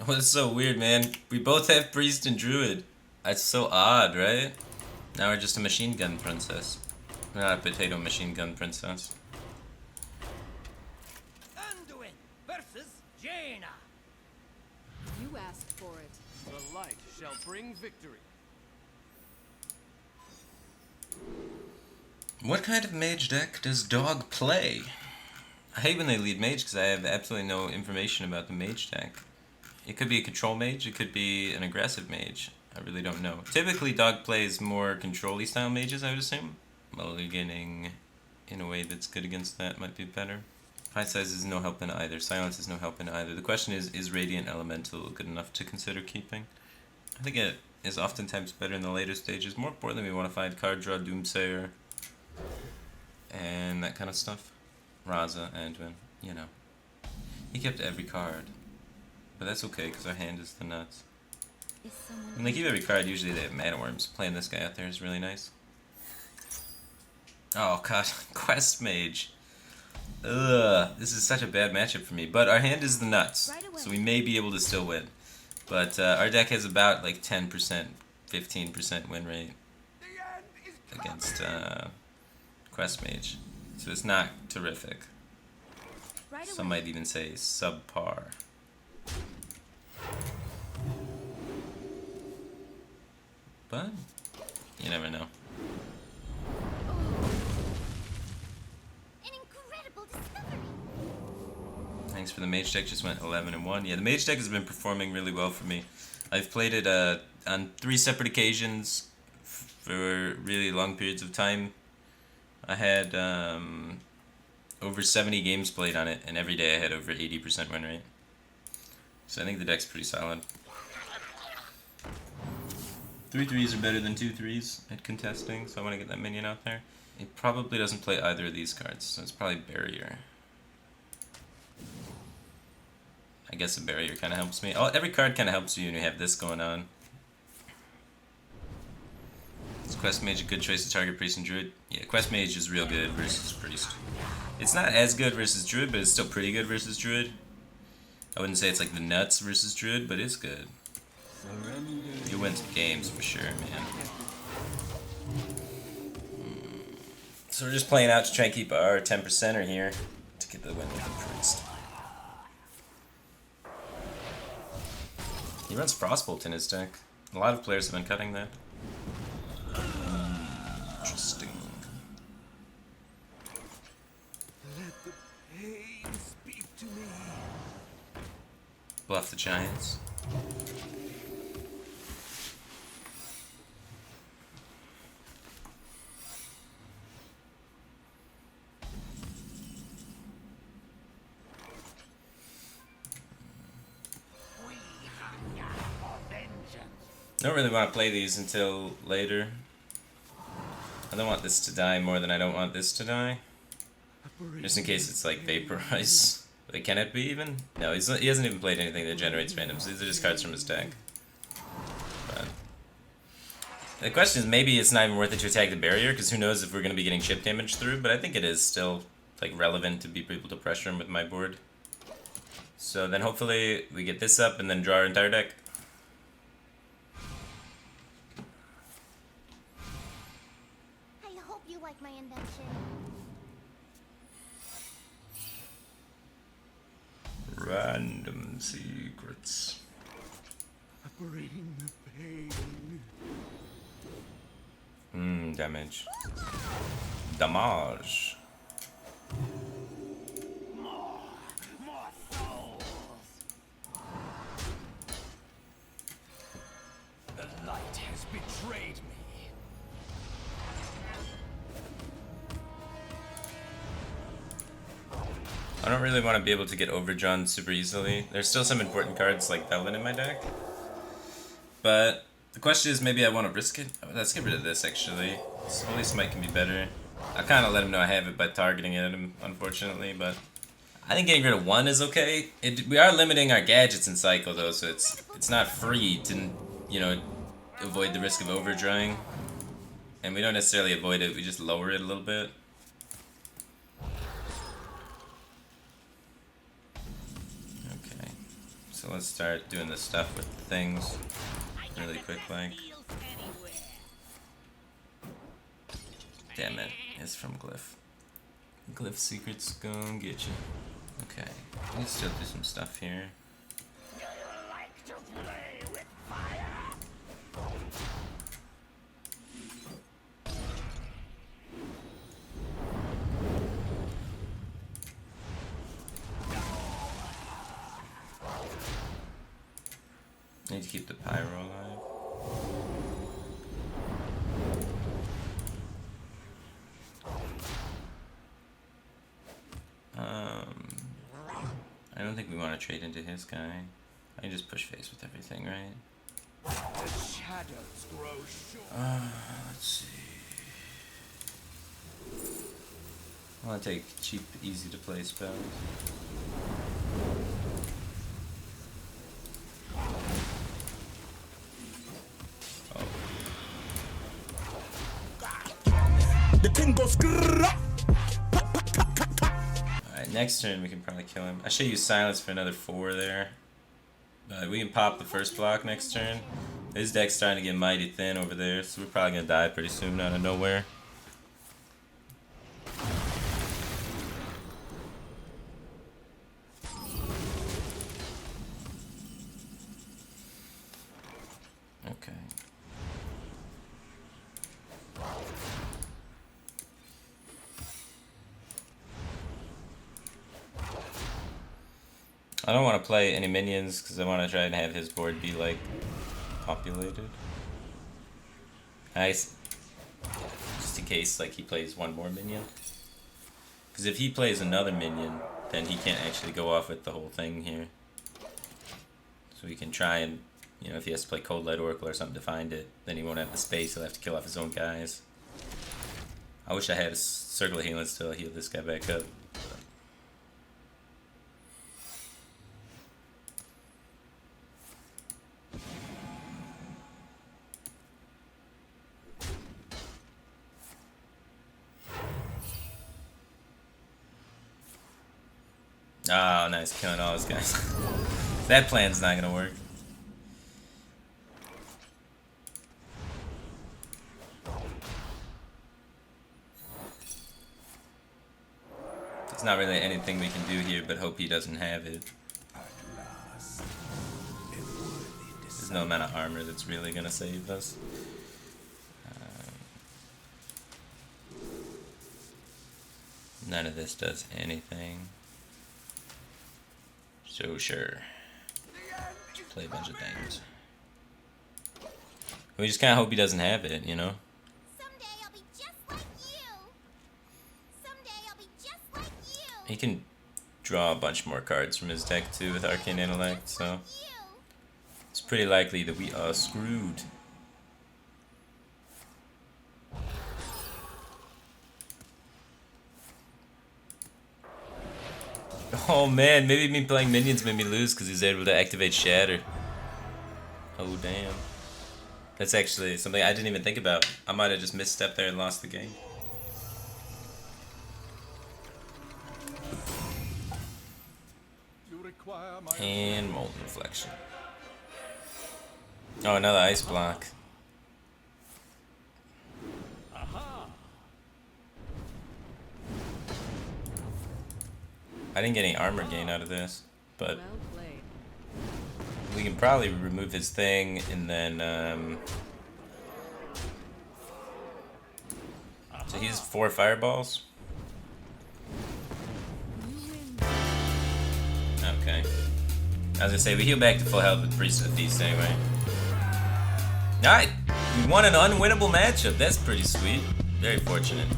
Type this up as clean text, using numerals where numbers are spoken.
Oh, that's so weird, man. We both have priest and druid. That's so odd, right? Now we're just a machine gun princess. We're not a potato machine gun princess. Anduin versus Jaina. You asked for it. The light shall bring victory. What kind of mage deck does Dog play? I hate when they lead mage because I have absolutely no information about the mage deck. It could be a control mage, it could be an aggressive mage. I really don't know. Typically, Dog plays more control-y style mages, I would assume. Mulliganing in a way that's good against that might be better. High size is no help in either. Silence is no help in either. The question is Radiant Elemental good enough to consider keeping? I think it is oftentimes better in the later stages. More importantly, we want to find card draw, Doomsayer, and that kind of stuff. Raza, Anduin, you know. He kept every card. But that's okay, because our hand is the nuts. When they keep every card, usually they have mana worms. Playing this guy out there is really nice. Oh god, Quest Mage. Ugh, this is such a bad matchup for me. But our hand is the nuts, so we may be able to still win. But our deck has about like 10%, 15% win rate against Quest Mage. So it's not terrific. Some might even say subpar. But you never know. An incredible discovery. Thanks for the mage deck. Just went 11-1. Yeah, the mage deck has been performing really well for me. I've played it on 3 separate occasions for really long periods of time. I had over 70 games played on it, and every day I had over 80% win rate. So I think the deck's pretty solid. 3 threes are better than 2 threes at contesting, so I want to get that minion out there. He probably doesn't play either of these cards, so it's probably Barrier. I guess a Barrier kind of helps me. Oh, every card kind of helps you when you have this going on. Is Quest Mage a good choice to target Priest and Druid? Yeah, Quest Mage is real good versus Priest. It's not as good versus Druid, but it's still pretty good versus Druid. I wouldn't say it's like the nuts versus Druid, but it's good. You win some games for sure, man. So we're just playing out to try and keep our 10%er here to get the win with the Priest. He runs Frostbolt in his deck. A lot of players have been cutting that. Interesting. Let the pain speak to me. Bluff the Giants. I don't really want to play these until later. I don't want this to die more than I don't want this to die. Just in case it's like Vaporize. Like, can it be even? No, he hasn't even played anything that generates randoms. These are just cards from his deck. But the question is, maybe it's not even worth it to attack the barrier, because who knows if we're going to be getting chip damage through, but I think it is still like relevant to be able to pressure him with my board. So then hopefully we get this up and then draw our entire deck. I hope you like my invention. Random secrets. Bring the pain. Damage. Damage. More souls. The light has betrayed me. I don't really want to be able to get overdrawn super easily. There's still some important cards like Delvin in my deck. But the question is, maybe I want to risk it. Oh, let's get rid of this actually. Holy Smite can be better. I kind of let him know I have it by targeting it at him, unfortunately, but I think getting rid of 1 is okay. We are limiting our gadgets in Cycle though, so it's not free to, you know, avoid the risk of overdrawing. And we don't necessarily avoid it, we just lower it a little bit. So let's start doing the stuff with things really quick like. Damn it, it's from Glyph. Glyph secrets gonna get you. Okay, we can still do some stuff here. Need to keep the pyro alive. I don't think we want to trade into his guy. I can just push face with everything, right? The shadows grow short. Let's see. I want to take cheap, easy to play spells. The Ting Go. Alright, next turn we can probably kill him. I should use silence for another 4 there. But we can pop the first block next turn. His deck's starting to get mighty thin over there, so we're probably gonna die pretty soon out of nowhere. Okay. I don't want to play any minions because I want to try and have his board be like populated. Nice. Just in case like he plays one more minion. Because if he plays another minion, then he can't actually go off with the whole thing here. So we can try and, you know, if he has to play Cold Light Oracle or something to find it, then he won't have the space. He'll have to kill off his own guys. I wish I had a Circle of Healing still heal this guy back up. Oh, nice, killing all those guys. That plan's not gonna work. There's not really anything we can do here but hope he doesn't have it. There's no amount of armor that's really gonna save us. None of this does anything. So sure. Play a bunch of things. We just kind of hope he doesn't have it, you know? Someday I'll be just like you. Someday I'll be just like you. He can draw a bunch more cards from his deck too with Arcane Intellect, so it's pretty likely that we are screwed. Oh man, maybe me playing minions made me lose because he's able to activate Shatter. Oh damn. That's actually something I didn't even think about. I might have just misstepped there and lost the game. You require my And Molten Reflection. Oh, another ice block. I didn't get any armor gain out of this, but Well played. we can probably remove his thing and then so he's 4 fireballs. Okay. I was gonna say we heal back to full health with Priest of the Feast anyway. Alright, we won an unwinnable matchup. That's pretty sweet. Very fortunate.